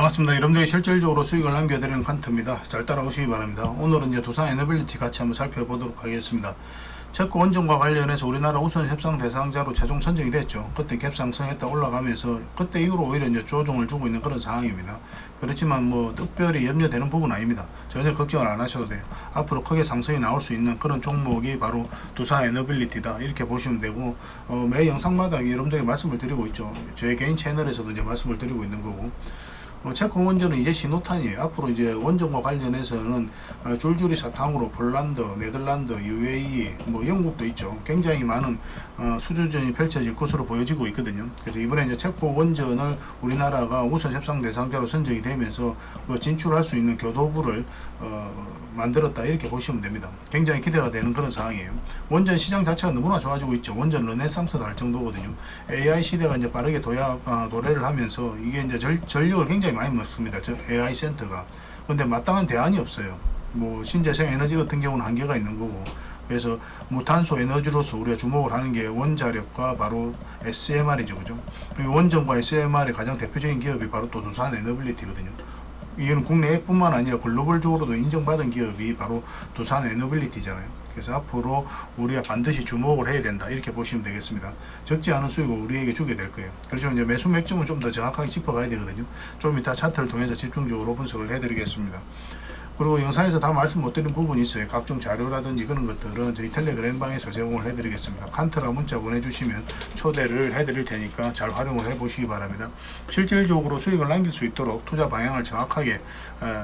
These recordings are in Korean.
반갑습니다. 여러분들이 실질적으로 수익을 남겨드리는 칸트입니다. 잘 따라오시기 바랍니다. 오늘은 이제 두산 에너빌리티 같이 한번 살펴보도록 하겠습니다. 채권 원전과 관련해서 우리나라 우선 협상 대상자로 최종 선정이 됐죠. 그때 갭상승했다 올라가면서 그때 이후로 오히려 이제 조정을 주고 있는 그런 상황입니다. 그렇지만 뭐 특별히 염려되는 부분은 아닙니다. 전혀 걱정을 안 하셔도 돼요. 앞으로 크게 상승이 나올 수 있는 그런 종목이 바로 두산 에너빌리티다 이렇게 보시면 되고, 매 영상마다 여러분들이 말씀을 드리고 있죠. 저의 개인 채널에서도 이제 말씀을 드리고 있는 거고, 채권 원전은 이제 신호탄이에요. 앞으로 이제 원전과 관련해서는 줄줄이 사탕으로 폴란드, 네덜란드, UAE, 뭐 영국도 있죠. 굉장히 많은 수주전이 펼쳐질 것으로 보여지고 있거든요. 그래서 이번에 이제 채권 원전을 우리나라가 우선 협상 대상자로 선정이 되면서 그 진출할 수 있는 교도부를 만들었다 이렇게 보시면 됩니다. 굉장히 기대가 되는 그런 상황이에요. 원전 시장 자체가 너무나 좋아지고 있죠. 원전 르네상스다 할 정도거든요. AI 시대가 이제 빠르게 도래를 하면서 이게 이제 전력을 굉장히 많이 먹습니다. 저 AI 센터가. 근데 마땅한 대안이 없어요. 뭐 신재생 에너지 같은 경우는 한계가 있는 거고, 그래서 무탄소 에너지로서 우리가 주목을 하는 게 원자력과 바로 SMR이죠, 그죠? 원전과 SMR의 가장 대표적인 기업이 바로 또 두산 에너빌리티거든요. 이거는 국내뿐만 아니라 글로벌적으로도 인정받은 기업이 바로 두산 에너빌리티잖아요. 그래서 앞으로 우리가 반드시 주목을 해야 된다 이렇게 보시면 되겠습니다. 적지 않은 수익을 우리에게 주게 될 거예요. 그렇지만 이제 매수 맥점은 좀 더 정확하게 짚어가야 되거든요. 좀 이따 차트를 통해서 집중적으로 분석을 해드리겠습니다. 그리고 영상에서 다 말씀 못 드린 부분이 있어요. 각종 자료라든지 그런 것들은 저희 텔레그램 방에서 제공을 해드리겠습니다. 칸트라 문자 보내주시면 초대를 해드릴 테니까 잘 활용을 해보시기 바랍니다. 실질적으로 수익을 남길 수 있도록 투자 방향을 정확하게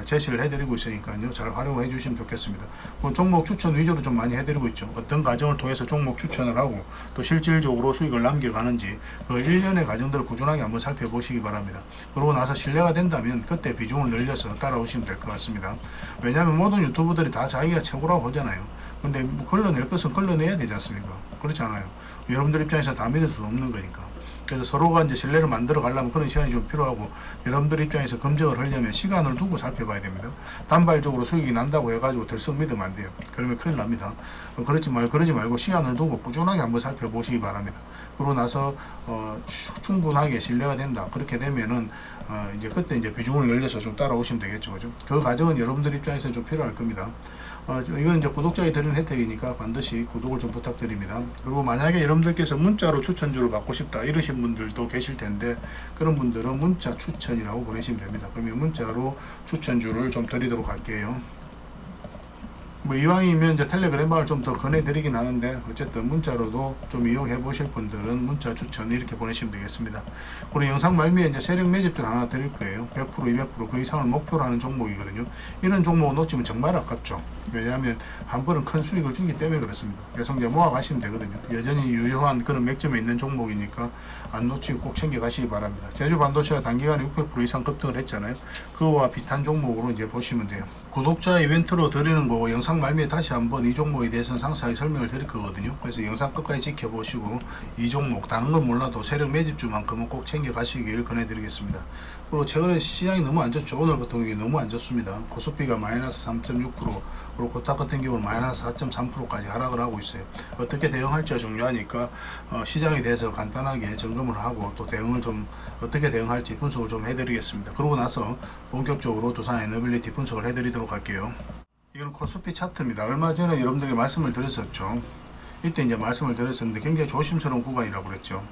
제시를 해드리고 있으니까요. 잘 활용을 해주시면 좋겠습니다. 뭐 종목 추천 위주로 좀 많이 해드리고 있죠. 어떤 과정을 통해서 종목 추천을 하고 또 실질적으로 수익을 남겨가는지 그 일련의 과정들을 꾸준하게 한번 살펴보시기 바랍니다. 그러고 나서 신뢰가 된다면 그때 비중을 늘려서 따라오시면 될 것 같습니다. 왜냐하면 모든 유튜브들이 다 자기가 최고라고 보잖아요. 근데 뭐 걸러낼 것은 걸러내야 되지 않습니까? 그렇지 않아요. 여러분들 입장에서 다 믿을 수 없는 거니까. 그래서 서로가 이제 신뢰를 만들어 가려면 그런 시간이 좀 필요하고, 여러분들 입장에서 검증을 하려면 시간을 두고 살펴봐야 됩니다. 단발적으로 수익이 난다고 해가지고 들썩 믿으면 안 돼요. 그러면 큰일 납니다. 그러지 말고 시간을 두고 꾸준하게 한번 살펴보시기 바랍니다. 그러고 나서 충분하게 신뢰가 된다. 그렇게 되면은 이제 그때 이제 비중을 늘려서 좀 따라오시면 되겠죠, 그죠? 그 과정은 여러분들 입장에서 좀 필요할 겁니다. 이건 이제 구독자에 드리는 혜택이니까 반드시 구독을 좀 부탁드립니다. 그리고 만약에 여러분들께서 문자로 추천주를 받고 싶다 이러신 분들도 계실 텐데, 그런 분들은 문자 추천이라고 보내시면 됩니다. 그러면 문자로 추천주를 좀 드리도록 할게요. 뭐 이왕이면 이제 텔레그램 방을 좀 더 권해드리긴 하는데, 어쨌든 문자로도 좀 이용해 보실 분들은 문자 추천 이렇게 보내시면 되겠습니다. 우리 영상 말미에 이제 세력 매집들 하나 드릴 거예요. 100%, 200%, 그 이상을 목표로 하는 종목이거든요. 이런 종목을 놓치면 정말 아깝죠. 왜냐하면 한 번은 큰 수익을 주기 때문에 그렇습니다. 계속 이제 모아 가시면 되거든요. 여전히 유효한 그런 맥점에 있는 종목이니까 안 놓치고 꼭 챙겨 가시기 바랍니다. 제주 반도체가 단기간에 600% 이상 급등을 했잖아요. 그거와 비슷한 종목으로 이제 보시면 돼요. 구독자 이벤트로 드리는 거고, 영상 말미에 다시 한번 이 종목에 대해서는 상세하게 설명을 드릴 거거든요. 그래서 영상 끝까지 지켜보시고 이 종목 다른 건 몰라도 세력 매집주만큼은 꼭 챙겨 가시길 권해드리겠습니다. 그리고 최근에 시장이 너무 안 좋죠. 오늘 같은 경우에 너무 안 좋습니다. 코스피가 마이너스 3.6%, 그리고 코스닥 같은 경우는 마이너스 4.3%까지 하락을 하고 있어요. 어떻게 대응할지가 중요하니까 시장에 대해서 간단하게 점검을 하고 또 대응을 좀 어떻게 대응할지 분석을 좀 해드리겠습니다. 그러고 나서 본격적으로 두산 에너빌리티 분석을 해드리도록 할게요. 이건 코스피 차트입니다. 얼마 전에 여러분들에게 말씀을 드렸었죠. 이때 이제 말씀을 드렸었는데 굉장히 조심스러운 구간이라고 그랬죠.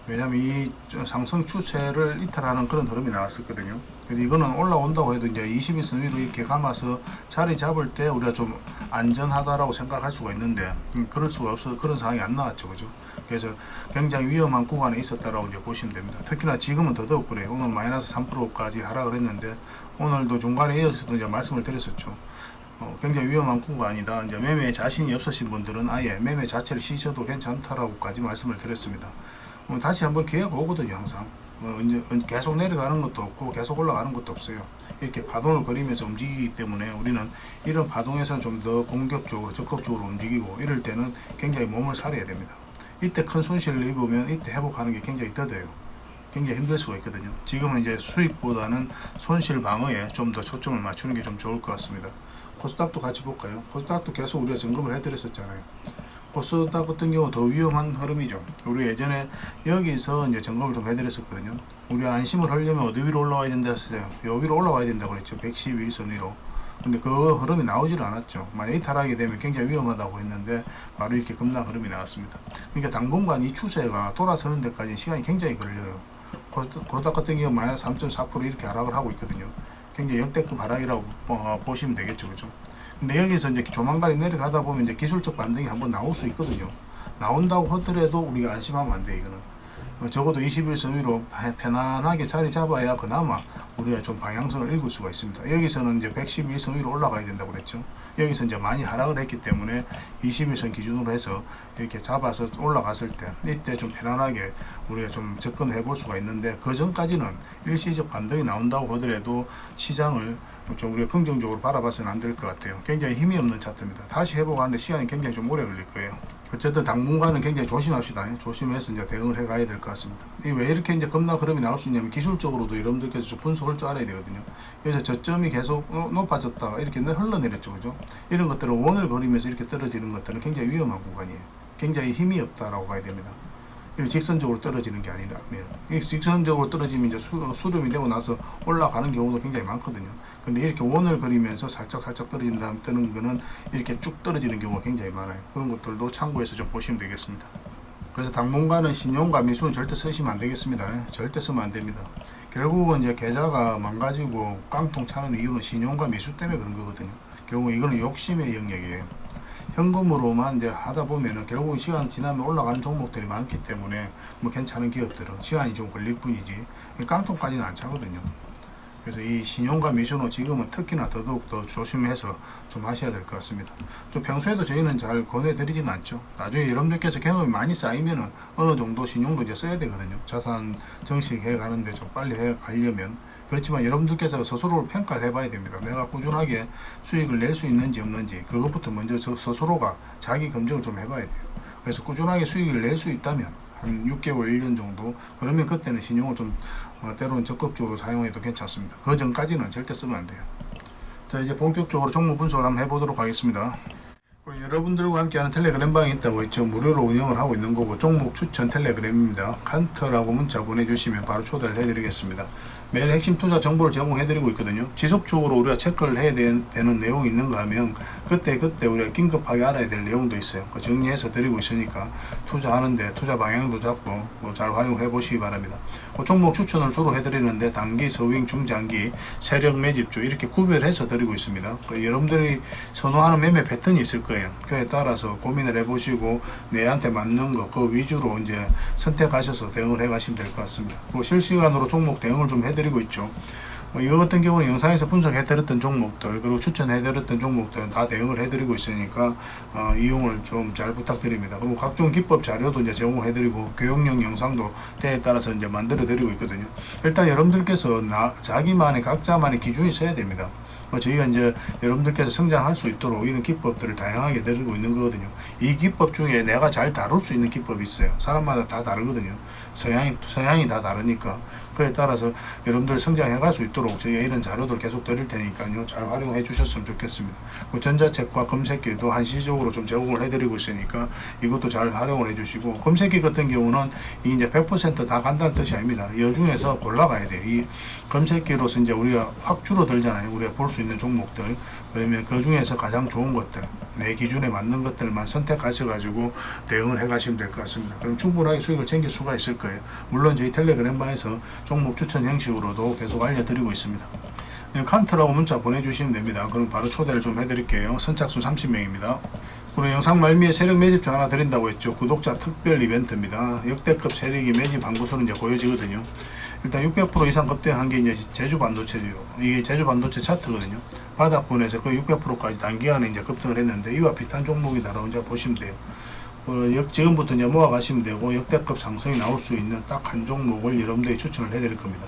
왜냐하면 이 상승 추세를 이탈하는 그런 흐름이 나왔었거든요. 그래서 이거는 올라온다고 해도 이제 20일선 위로 이렇게 감아서 자리 잡을 때 우리가 좀 안전하다라고 생각할 수가 있는데, 그럴 수가 없어서 그런 상황이 안 나왔죠, 그죠? 그래서 굉장히 위험한 구간에 있었다라고 이제 보시면 됩니다. 특히나 지금은 더더욱 그래요. 오늘 마이너스 3%까지 하락을 했는데, 오늘도 중간에 이어서도 이제 말씀을 드렸었죠. 굉장히 위험한 구간이다. 이제 매매에 자신이 없으신 분들은 아예 매매 자체를 쉬셔도 괜찮다라고까지 말씀을 드렸습니다. 다시 한번 기회가 오거든요, 항상. 이제 계속 내려가는 것도 없고 계속 올라가는 것도 없어요. 이렇게 파동을 그리면서 움직이기 때문에 우리는 이런 파동에서는 좀 더 공격적으로 적극적으로 움직이고, 이럴 때는 굉장히 몸을 사려야 됩니다. 이때 큰 손실을 입으면 이때 회복하는 게 굉장히 더뎌요. 굉장히 힘들 수가 있거든요. 지금은 이제 수익보다는 손실 방어에 좀 더 초점을 맞추는 게 좀 좋을 것 같습니다. 코스닥도 같이 볼까요? 코스닥도 계속 우리가 점검을 해드렸었잖아요. 코스닥 같은 경우 더 위험한 흐름이죠. 우리 예전에 여기서 이제 점검을 좀 해드렸었거든요. 우리 안심을 하려면 어디 위로 올라와야 된다 했어요. 요 위로 올라와야 된다고 그랬죠. 111선 위로. 근데 그 흐름이 나오질 않았죠. 만약 이탈하게 되면 굉장히 위험하다고 했는데 바로 이렇게 급락 흐름이 나왔습니다. 그러니까 당분간 이 추세가 돌아서는 데까지 시간이 굉장히 걸려요. 코스닥 같은 경우 마이너스 3.4% 이렇게 하락을 하고 있거든요. 굉장히 역대급 하락이라고 보시면 되겠죠. 그죠? 근데 여기서 이제 조만간에 내려가다 보면 이제 기술적 반등이 한번 나올 수 있거든요. 나온다고 하더라도 우리가 안심하면 안 돼, 이거는. 적어도 21선 위로 편안하게 자리 잡아야 그나마 우리가 좀 방향성을 읽을 수가 있습니다. 여기서는 이제 111선 위로 올라가야 된다고 그랬죠. 여기서 이제 많이 하락을 했기 때문에 21선 기준으로 해서 이렇게 잡아서 올라갔을 때 이때 좀 편안하게 우리가 좀 접근해 볼 수가 있는데, 그 전까지는 일시적 반등이 나온다고 하더라도 시장을 좀 우리가 긍정적으로 바라봐서는 안 될 것 같아요. 굉장히 힘이 없는 차트입니다. 다시 회복하는데 시간이 굉장히 좀 오래 걸릴 거예요. 어쨌든 당분간은 굉장히 조심합시다. 조심해서 이제 대응을 해 가야 될 것 같습니다. 왜 이렇게 이제 급락 흐름이 나올 수 있냐면, 기술적으로도 여러분들께서 좀 분석할 줄 알아야 되거든요. 그래서 저점이 계속 높아졌다가 이렇게 흘러내렸죠. 그죠? 이런 것들은 원을 그리면서 이렇게 떨어지는 것들은 굉장히 위험한 구간이에요. 굉장히 힘이 없다라고 봐야 됩니다. 직선적으로 떨어지는 게 아니라면, 직선적으로 떨어지면 이제 수렴이 되고 나서 올라가는 경우도 굉장히 많거든요. 근데 이렇게 원을 그리면서 살짝 떨어진 다음 뜨는 거는 이렇게 쭉 떨어지는 경우가 굉장히 많아요. 그런 것들도 참고해서 좀 보시면 되겠습니다. 그래서 당분간은 신용과 미수는 절대 쓰시면 안 되겠습니다. 절대 쓰면 안 됩니다. 결국은 이제 계좌가 망가지고 깡통 차는 이유는 신용과 미수 때문에 그런 거거든요. 결국 이거는 욕심의 영역이에요. 현금으로만 이제 하다 보면은 결국 시간 지나면 올라가는 종목들이 많기 때문에 뭐 괜찮은 기업들은 시간이 좀 걸릴 뿐이지 깡통까지는 안 차거든요. 그래서 이 신용과 미수는 지금은 특히나 더더욱 더 조심해서 좀 하셔야 될 것 같습니다. 좀 평소에도 저희는 잘 권해드리지는 않죠. 나중에 여러분들께서 경험이 많이 쌓이면은 어느 정도 신용도 이제 써야 되거든요. 자산 정식해 가는데 좀 빨리 해 가려면. 그렇지만 여러분들께서 스스로를 평가를 해봐야 됩니다. 내가 꾸준하게 수익을 낼 수 있는지 없는지, 그것부터 먼저 스스로가 자기 검증을 좀 해봐야 돼요. 그래서 꾸준하게 수익을 낼 수 있다면 한 6개월, 1년 정도, 그러면 그때는 신용을 좀 때로는 적극적으로 사용해도 괜찮습니다. 그 전까지는 절대 쓰면 안 돼요. 자, 이제 본격적으로 종목 분석을 한번 해보도록 하겠습니다. 우리 여러분들과 함께하는 텔레그램 방이 있다고 했죠. 무료로 운영을 하고 있는 거고, 종목 추천 텔레그램입니다. 칸터라고 문자 보내주시면 바로 초대를 해드리겠습니다. 매일 핵심 투자 정보를 제공해드리고 있거든요. 지속적으로 우리가 체크를 해야 되는 내용이 있는가 하면 그때 우리가 긴급하게 알아야 될 내용도 있어요. 그 정리해서 드리고 있으니까 투자하는데 투자 방향도 잡고 잘 활용을 해보시기 바랍니다. 종목 추천을 주로 해드리는데 단기, 서윙, 중장기, 세력 매집주 이렇게 구별해서 드리고 있습니다. 여러분들이 선호하는 매매 패턴이 있을 거예요. 그에 따라서 고민을 해보시고 내한테 맞는 거 그 위주로 이제 선택하셔서 대응을 해가시면 될 것 같습니다. 그리고 실시간으로 종목 대응을 좀 해드리고 있죠. 이거 같은 경우는 영상에서 분석해드렸던 종목들, 그리고 추천해드렸던 종목들 다 대응을 해드리고 있으니까 이용을 좀 잘 부탁드립니다. 그리고 각종 기법 자료도 이제 제공해드리고 교육용 영상도 때에 따라서 이제 만들어드리고 있거든요. 일단 여러분들께서 자기만의 각자만의 기준이 있어야 됩니다. 저희가 이제 여러분들께서 성장할 수 있도록 이런 기법들을 다양하게 드리고 있는 거거든요. 이 기법 중에 내가 잘 다룰 수 있는 기법이 있어요. 사람마다 다 다르거든요. 성향이 다 다르니까. 그에 따라서 여러분들 성장해 갈 수 있도록 저희가 이런 자료들 계속 드릴 테니까요. 잘 활용해 주셨으면 좋겠습니다. 전자책과 검색기도 한시적으로 좀 제공을 해드리고 있으니까 이것도 잘 활용을 해 주시고, 검색기 같은 경우는 이제 100% 다 간다는 뜻이 아닙니다. 이 중에서 골라가야 돼요. 이 검색기로서 이제 우리가 확 줄어들잖아요. 우리가 볼 수 있는 종목들. 그러면 그 중에서 가장 좋은 것들, 내 기준에 맞는 것들만 선택하셔가지고 대응을 해가시면 될 것 같습니다. 그럼 충분하게 수익을 챙길 수가 있을 거예요. 물론 저희 텔레그램방에서 종목 추천 형식으로도 계속 알려드리고 있습니다. 칸트라고 문자 보내주시면 됩니다. 그럼 바로 초대를 좀 해드릴게요. 선착순 30명입니다. 오늘 영상 말미에 세력 매집주 하나 드린다고 했죠. 구독자 특별 이벤트입니다. 역대급 세력이 매집 한 곳으로 이제 보여지거든요. 일단 600% 이상 급등한 게 이제 제주 반도체죠. 이게 제주 반도체 차트거든요. 바닥권에서 거의 600%까지 단기간에 이제 급등을 했는데 이와 비슷한 종목이다라고 이제 보시면 돼요. 지금부터 이제 모아가시면 되고, 역대급 상승이 나올 수 있는 딱 한 종목을 여러분들이 추천을 해드릴 겁니다.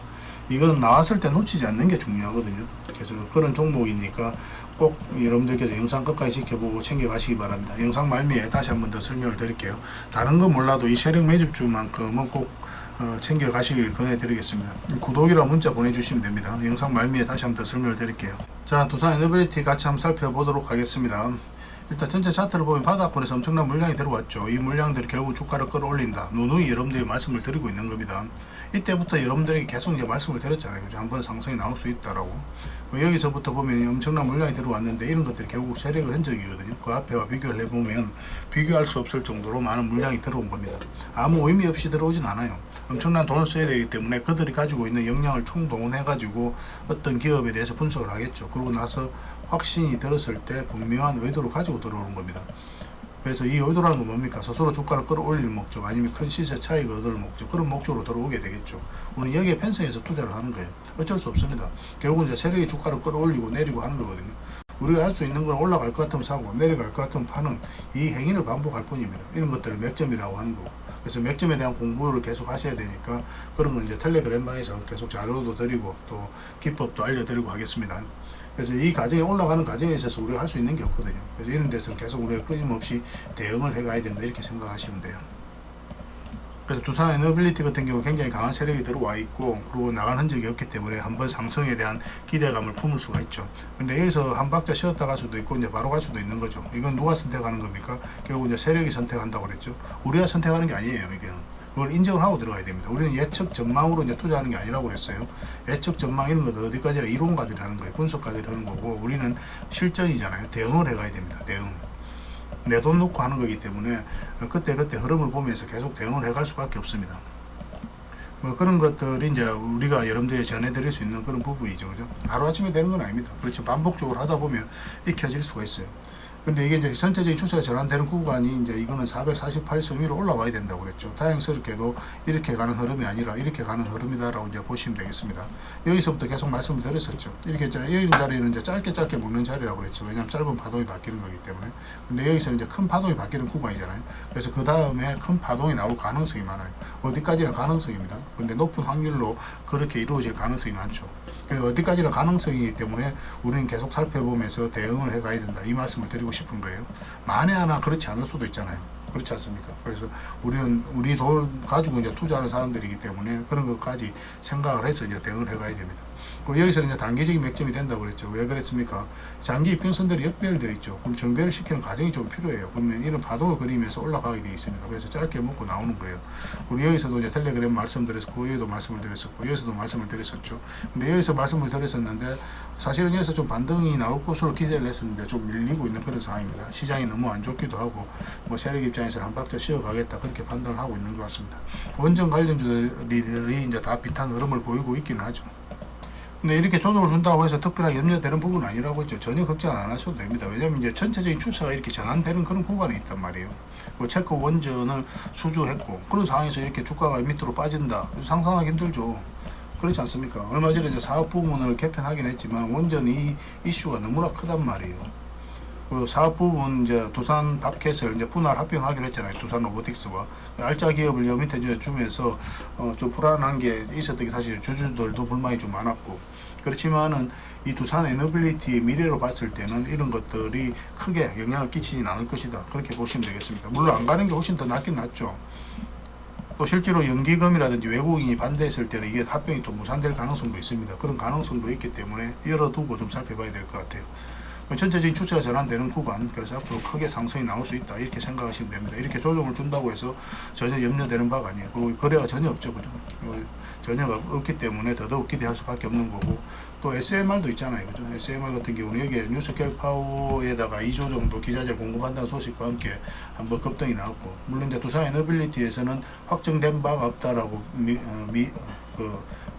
이건 나왔을 때 놓치지 않는 게 중요하거든요. 그래서 그런 종목이니까 꼭 여러분들께서 영상 끝까지 지켜보고 챙겨가시기 바랍니다. 영상 말미에 다시 한 번 더 설명을 드릴게요. 다른 건 몰라도 이 세력 매집주만큼은 꼭 챙겨가시길 권해드리겠습니다. 구독이라 문자 보내주시면 됩니다. 영상 말미에 다시 한 번 더 설명을 드릴게요. 자, 두산 에너빌리티 같이 한번 살펴보도록 하겠습니다. 일단 전체 차트를 보면 바닥권에서 엄청난 물량이 들어왔죠. 이 물량들이 결국 주가를 끌어올린다. 누누이 여러분들이 말씀을 드리고 있는 겁니다. 이때부터 여러분들에게 계속 이제 말씀을 드렸잖아요. 한번 상승이 나올 수 있다라고. 여기서부터 보면 엄청난 물량이 들어왔는데 이런 것들이 결국 세력의 흔적이거든요. 그 앞에와 비교를 해보면 비교할 수 없을 정도로 많은 물량이 들어온 겁니다. 아무 의미 없이 들어오진 않아요. 엄청난 돈을 써야 되기 때문에 그들이 가지고 있는 역량을 총동원해 가지고 어떤 기업에 대해서 분석을 하겠죠. 그러고 나서 확신이 들었을 때 분명한 의도를 가지고 들어오는 겁니다. 그래서 이 의도라는 건 뭡니까? 스스로 주가를 끌어올릴 목적, 아니면 큰 시세 차익을 얻을 목적, 그런 목적으로 들어오게 되겠죠. 우리는 여기에 편성해서 투자를 하는 거예요. 어쩔 수 없습니다. 결국은 이제 세력이 주가를 끌어올리고 내리고 하는 거거든요. 우리가 할 수 있는 건 올라갈 것 같으면 사고 내려갈 것 같으면 파는 이 행위를 반복할 뿐입니다. 이런 것들을 맥점이라고 하는 거고. 그래서 맥점에 대한 공부를 계속 하셔야 되니까 그런 건 이제 텔레그램방에서 계속 자료도 드리고 또 기법도 알려드리고 하겠습니다. 그래서 이 과정에 올라가는 과정에 있어서 우리가 할 수 있는 게 없거든요. 그래서 이런 데서 계속 우리가 끊임없이 대응을 해가야 된다 이렇게 생각하시면 돼요. 그래서 두산 에너빌리티 같은 경우 굉장히 강한 세력이 들어와 있고 그리고 나간 흔적이 없기 때문에 한번 상승에 대한 기대감을 품을 수가 있죠. 근데 여기서 한 박자 쉬었다 갈 수도 있고 이제 바로 갈 수도 있는 거죠. 이건 누가 선택하는 겁니까? 결국 이제 세력이 선택한다고 그랬죠. 우리가 선택하는 게 아니에요. 이게는 그걸 인정을 하고 들어가야 됩니다. 우리는 예측 전망으로 이제 투자하는 게 아니라고 그랬어요. 예측 전망 이런 것도 어디까지나 이론가들이 하는 거예요. 분석가들이 하는 거고 우리는 실전이잖아요. 대응을 해가야 됩니다. 대응. 내 돈 놓고 하는 거기 때문에 그때그때 흐름을 보면서 계속 대응을 해갈 수밖에 없습니다. 뭐 그런 것들이 이제 우리가 여러분들이 전해드릴 수 있는 그런 부분이죠. 그죠? 하루아침에 되는 건 아닙니다. 그렇죠. 반복적으로 하다 보면 익혀질 수가 있어요. 근데 이게 이제 전체적인 추세가 전환되는 구간이 이제 이거는 448선 위로 올라와야 된다고 그랬죠. 다행스럽게도 이렇게 가는 흐름이 아니라 이렇게 가는 흐름이다라고 이제 보시면 되겠습니다. 여기서부터 계속 말씀을 드렸었죠. 이렇게 이런 자리는 이제 짧게 먹는 자리라고 그랬죠. 왜냐하면 짧은 파동이 바뀌는 거기 때문에. 근데 여기서 이제 큰 파동이 바뀌는 구간이잖아요. 그래서 그 다음에 큰 파동이 나올 가능성이 많아요. 어디까지나 가능성입니다. 근데 높은 확률로 그렇게 이루어질 가능성이 많죠. 어디까지나 가능성이기 때문에 우리는 계속 살펴보면서 대응을 해가야 된다. 이 말씀을 드리고 싶은 거예요. 만에 하나 그렇지 않을 수도 있잖아요. 그렇지 않습니까? 그래서 우리는 우리 돈 가지고 이제 투자하는 사람들이기 때문에 그런 것까지 생각을 해서 이제 대응을 해가야 됩니다. 그리고 여기서 이제 단기적인 맥점이 된다고 그랬죠. 왜 그랬습니까? 장기 이평선들이 역별되어 있죠. 그럼 정배를 시키는 과정이 좀 필요해요. 그러면 이런 파동을 그리면서 올라가게 되어 있습니다. 그래서 짧게 먹고 나오는 거예요. 우리 여기서도 이제 텔레그램 말씀드렸었고, 여기도 말씀을 드렸었고, 여기서도 말씀을 드렸었죠. 근데 여기서 말씀을 드렸었는데, 사실은 여기서 좀 반등이 나올 것으로 기대를 했었는데, 좀 밀리고 있는 그런 상황입니다. 시장이 너무 안 좋기도 하고, 뭐 세력 입장에서는 한 박자 쉬어가겠다, 그렇게 판단을 하고 있는 것 같습니다. 원전 관련주들이 이제 다 비슷한 흐름을 보이고 있기는 하죠. 근데 이렇게 조정을 준다고 해서 특별하게 염려되는 부분은 아니라고 했죠. 전혀 걱정 안 하셔도 됩니다. 왜냐면 이제 전체적인 추세가 이렇게 전환되는 그런 구간에 있단 말이에요. 체코 원전을 수주했고 그런 상황에서 이렇게 주가가 밑으로 빠진다. 상상하기 힘들죠. 그렇지 않습니까? 얼마 전에 이제 사업 부문을 개편하긴 했지만 원전 이 이슈가 너무나 크단 말이에요. 그 사업 부분 이제 두산 밥켓을 이제 분할 합병하기로 했잖아요. 두산 로보틱스와 알짜 기업을 여 밑에 이제 주면서 좀 불안한 게 있었던 게 사실 주주들도 불만이 좀 많았고 그렇지만은 이 두산 에너빌리티의 미래로 봤을 때는 이런 것들이 크게 영향을 끼치진 않을 것이다. 그렇게 보시면 되겠습니다. 물론 안 가는 게 훨씬 더 낫긴 낫죠. 또 실제로 연기금이라든지 외국인이 반대했을 때는 이게 합병이 또 무산될 가능성도 있습니다. 그런 가능성도 있기 때문에 열어두고 좀 살펴봐야 될 것 같아요. 전체적인 추세가 전환되는 구간, 그래서 앞으로 크게 상승이 나올 수 있다 이렇게 생각하시면 됩니다. 이렇게 조정을 준다고 해서 전혀 염려되는 바가 아니에요. 그리고 거래가 전혀 없죠. 그죠? 전혀 없기 때문에 더더욱 기대할 수밖에 없는 거고 또 SMR도 있잖아요. 그죠? SMR 같은 경우는 여기에 뉴스케일 파워에다가 2조 정도 기자재 공급한다는 소식과 함께 한번 급등이 나왔고 물론 이제 두산 에너빌리티에서는 확정된 바가 없다라고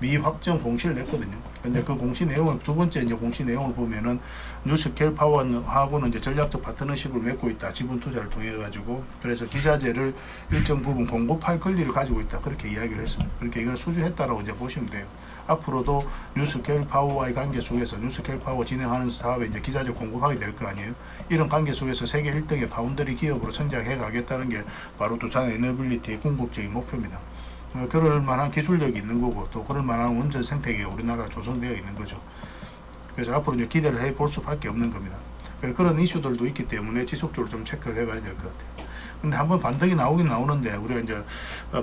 미확정 공시를 냈거든요. 근데 그 공시 내용을 두 번째 이제 공시 내용을 보면은 뉴스케일 파워하고는 이제 전략적 파트너십을 맺고 있다. 지분 투자를 통해 가지고 그래서 기자재를 일정 부분 공급할 권리를 가지고 있다. 그렇게 이야기를 했습니다. 그렇게 이걸 수주했다라고 이제 보시면 돼요. 앞으로도 뉴스케일 파워와의 관계 속에서 뉴스케일 파워 진행하는 사업에 이제 기자재 공급하게 될 거 아니에요. 이런 관계 속에서 세계 1등의 파운드리 기업으로 성장해 가겠다는 게 바로 두산 에너빌리티의 궁극적인 목표입니다. 그럴 만한 기술력이 있는 거고 또 그럴 만한 원전 생태계가 우리나라가 조성되어 있는 거죠. 그래서 앞으로 이제 기대를 해 볼 수밖에 없는 겁니다. 그런 이슈들도 있기 때문에 지속적으로 좀 체크를 해가야 될 것 같아요. 근데 한번 반등이 나오긴 나오는데 우리가 이제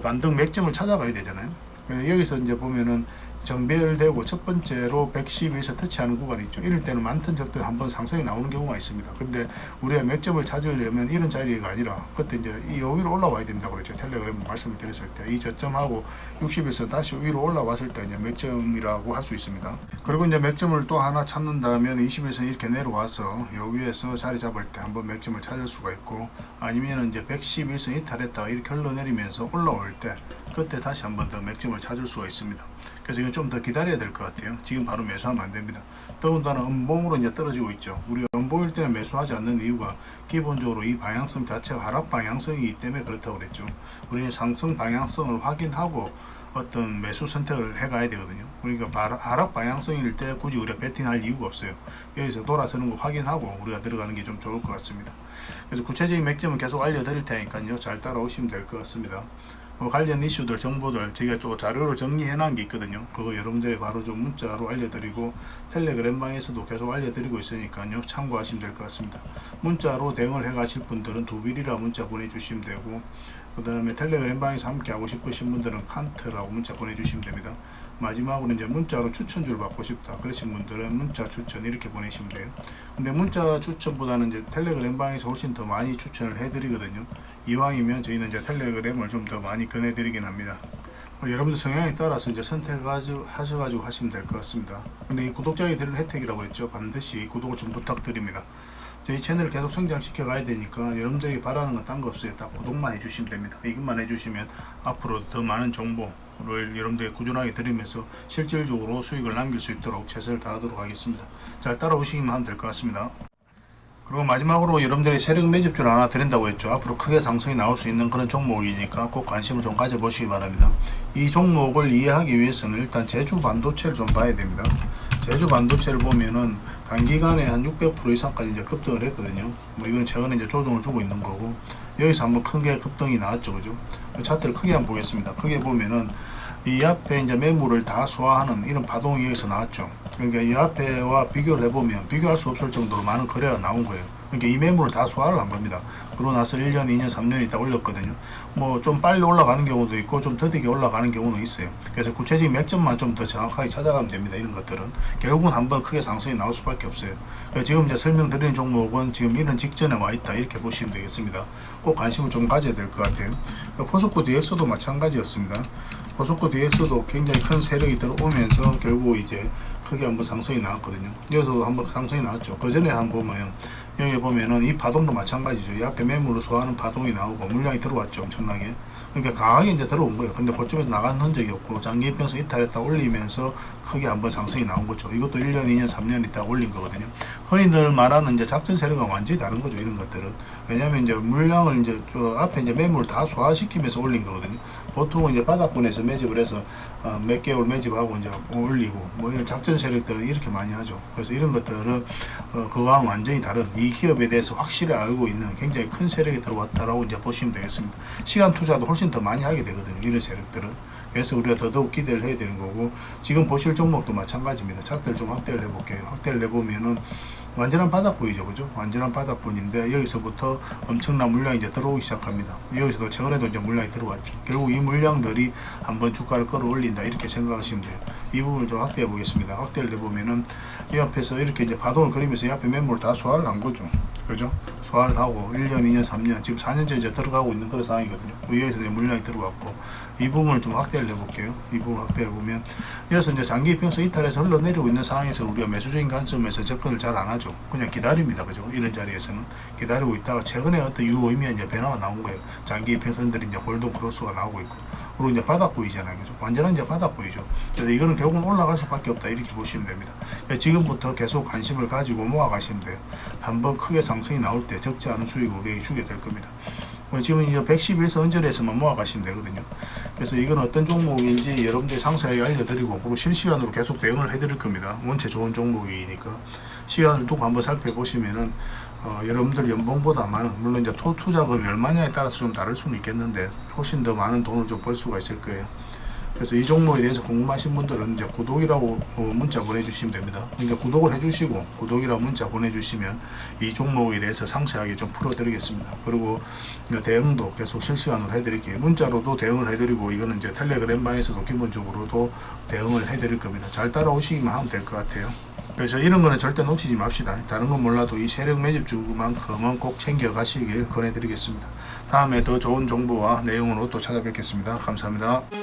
반등 맥점을 찾아가야 되잖아요. 여기서 이제 보면은 정배열되고 첫 번째로 112에서 터치하는 구간이 있죠. 이럴 때는 많던 적도 한번 상승이 나오는 경우가 있습니다. 그런데 우리가 맥점을 찾으려면 이런 자리가 아니라 그때 이제 이 위로 올라와야 된다고 그랬죠. 텔레그램 말씀을 드렸을 때 이 저점하고 60에서 다시 위로 올라왔을 때 이제 맥점이라고 할 수 있습니다. 그리고 이제 맥점을 또 하나 찾는다면 20에서 이렇게 내려와서 요 위에서 자리 잡을 때 한번 맥점을 찾을 수가 있고, 아니면 이제 111선 이탈했다가 이렇게 흘러내리면서 올라올 때 그때 다시 한번 더 맥점을 찾을 수가 있습니다. 그래서 이건 좀 더 기다려야 될 것 같아요. 지금 바로 매수하면 안 됩니다. 더군다나 음봉으로 이제 떨어지고 있죠. 우리가 음봉일 때는 매수하지 않는 이유가 기본적으로 이 방향성 자체가 하락 방향성이기 때문에 그렇다고 그랬죠. 우리는 상승 방향성을 확인하고 어떤 매수 선택을 해가야 되거든요. 그러니까 하락 방향성일 때 굳이 우리가 베팅할 이유가 없어요. 여기서 돌아서는 거 확인하고 우리가 들어가는 게 좀 좋을 것 같습니다. 그래서 구체적인 맥점은 계속 알려드릴 테니까요. 잘 따라오시면 될 것 같습니다. 관련 이슈들, 정보들 저희가 좀 자료를 정리해 놓은 게 있거든요. 그거 여러분들이 바로 좀 문자로 알려드리고 텔레그램 방에서도 계속 알려드리고 있으니까요. 참고하시면 될 것 같습니다. 문자로 대응을 해 가실 분들은 두빌이라 문자 보내주시면 되고, 그 다음에 텔레그램 방에서 함께 하고 싶으신 분들은 칸트라고 문자 보내주시면 됩니다. 마지막으로 이제 문자로 추천줄 받고 싶다 그러신 분들은 문자 추천 이렇게 보내시면 돼요. 근데 문자 추천보다는 이제 텔레그램 방에서 훨씬 더 많이 추천을 해드리거든요. 이왕이면 저희는 이제 텔레그램을 좀 더 많이 권해드리긴 합니다. 여러분들 성향에 따라서 이제 선택하셔가지고 하시면 될 것 같습니다. 근데 이 구독자에게 드리는 혜택이라고 했죠. 반드시 구독을 좀 부탁드립니다. 저희 채널을 계속 성장시켜 가야 되니까 여러분들이 바라는 건 딴 거 없어요. 딱 구독만 해주시면 됩니다. 이것만 해주시면 앞으로 더 많은 정보를 여러분들이 꾸준하게 드리면서 실질적으로 수익을 남길 수 있도록 최선을 다하도록 하겠습니다. 잘 따라오시기만 하면 될 것 같습니다. 그리고 마지막으로 여러분들이 세력 매집줄 하나 드린다고 했죠. 앞으로 크게 상승이 나올 수 있는 그런 종목이니까 꼭 관심을 좀 가져보시기 바랍니다. 이 종목을 이해하기 위해서는 일단 제주 반도체를 좀 봐야 됩니다. 제주 반도체를 보면은 단기간에 한 600% 이상까지 이제 급등을 했거든요. 뭐 이건 최근에 이제 조정을 주고 있는 거고, 여기서 한번 크게 급등이 나왔죠, 그죠? 차트를 크게 한번 보겠습니다. 크게 보면은 이 앞에 이제 매물을 다 소화하는 이런 파동이 여기서 나왔죠. 그러니까 이 앞에와 비교를 해보면 비교할 수 없을 정도로 많은 거래가 나온 거예요. 그러니까 이 매물을 다 소화를 한 겁니다. 그러고 나서 1년, 2년, 3년 있다 올렸거든요. 뭐 좀 빨리 올라가는 경우도 있고 좀 더디게 올라가는 경우는 있어요. 그래서 구체적인 맥점만 좀 더 정확하게 찾아가면 됩니다. 이런 것들은 결국은 한번 크게 상승이 나올 수밖에 없어요. 지금 이제 설명드리는 종목은 지금 이런 직전에 와 있다 이렇게 보시면 되겠습니다. 꼭 관심을 좀 가져야 될 것 같아요. 포스코 DX도 마찬가지였습니다. 포스코 DX도 굉장히 큰 세력이 들어오면서 결국 이제 크게 한번 상승이 나왔거든요. 여기서도 한번 상승이 나왔죠. 그 전에 한번 보면 여기 보면은 이 파동도 마찬가지죠. 이 앞에 매물을 소화하는 파동이 나오고 물량이 들어왔죠. 엄청나게. 그러니까 강하게 이제 들어온 거예요. 근데 그쪽에서 나간 흔적이 없고 장기 이평선 이탈했다 올리면서 크게 한번 상승이 나온 거죠. 이것도 1년, 2년, 3년 있다 올린 거거든요. 흔히들 말하는 이제 작전 세력과 완전히 다른 거죠. 이런 것들은. 왜냐면 이제 물량을 이제 저 앞에 이제 매물을 다 소화시키면서 올린 거거든요. 보통은 이제 바닥권에서 매집을 해서 몇 개월 매집하고 이제 올리고 뭐 이런 작전 세력들은 이렇게 많이 하죠. 그래서 이런 것들은 그거와는 완전히 다른 이 기업에 대해서 확실히 알고 있는 굉장히 큰 세력이 들어왔다라고 이제 보시면 되겠습니다. 시간 투자도 훨씬 더 많이 하게 되거든요. 이런 세력들은. 그래서 우리가 더더욱 기대를 해야 되는 거고, 지금 보실 종목도 마찬가지입니다. 차트를 좀 확대를 해볼게요. 확대를 해보면은 완전한 바닥권이죠, 그죠? 완전한 바닥권인데 여기서부터 엄청난 물량이 이제 들어오기 시작합니다. 여기서도 최근에도 이제 물량이 들어왔죠. 결국 이 물량들이 한번 주가를 끌어올린다 이렇게 생각하시면 돼요. 이 부분을 좀 확대해 보겠습니다. 확대를 해보면은 이 앞에서 이렇게 이제 파동을 그리면서 이 앞에 매물을 다 소화를 한 거죠, 그죠? 소화를 하고 1년, 2년, 3년 지금 4년째 이제 들어가고 있는 그런 상황이거든요. 여기서 이제 물량이 들어왔고, 이 부분을 좀 확대를 해볼게요. 이 부분 확대해 보면 여기서 이제 장기 이평선 이탈해서 흘러내리고 있는 상황에서 우리가 매수적인 관점에서 접근을 잘 안 하죠. 그냥 기다립니다, 그죠? 이런 자리에서는 기다리고 있다가 최근에 어떤 유의미한 이제 변화가 나온 거예요. 장기 이평선들이 이제 골든 크로스가 나오고 있고, 그리고 이제 바닥부위잖아요, 그죠? 완전한 이제 바닥부위죠. 그래서 이거는 결국은 올라갈 수밖에 없다 이렇게 보시면 됩니다. 지금부터 계속 관심을 가지고 모아가시면 돼요. 한번 크게 상승이 나올 때 적지 않은 수익을 우리에게 주게 될 겁니다. 지금 이제 111선 언저리에서만 모아가시면 되거든요. 그래서 이건 어떤 종목인지 여러분들이 상세하게 알려드리고, 그리고 실시간으로 계속 대응을 해드릴 겁니다. 원체 좋은 종목이니까 시간을 두고 한번 살펴보시면은 여러분들 연봉보다 많은, 물론 이제 투자금이 얼마냐에 따라서 좀 다를 수는 있겠는데 훨씬 더 많은 돈을 좀 벌 수가 있을 거예요. 그래서 이 종목에 대해서 궁금하신 분들은 이제 구독이라고 문자 보내주시면 됩니다. 그러니까 구독을 해주시고 구독이라고 문자 보내주시면 이 종목에 대해서 상세하게 좀 풀어드리겠습니다. 그리고 대응도 계속 실시간으로 해드릴게요. 문자로도 대응을 해드리고 이거는 이제 텔레그램 방에서도 기본적으로도 대응을 해드릴 겁니다. 잘 따라오시기만 하면 될 것 같아요. 그래서 이런 거는 절대 놓치지 맙시다. 다른 건 몰라도 이 세력 매집주만큼은 꼭 챙겨 가시길 권해드리겠습니다. 다음에 더 좋은 정보와 내용으로 또 찾아뵙겠습니다. 감사합니다.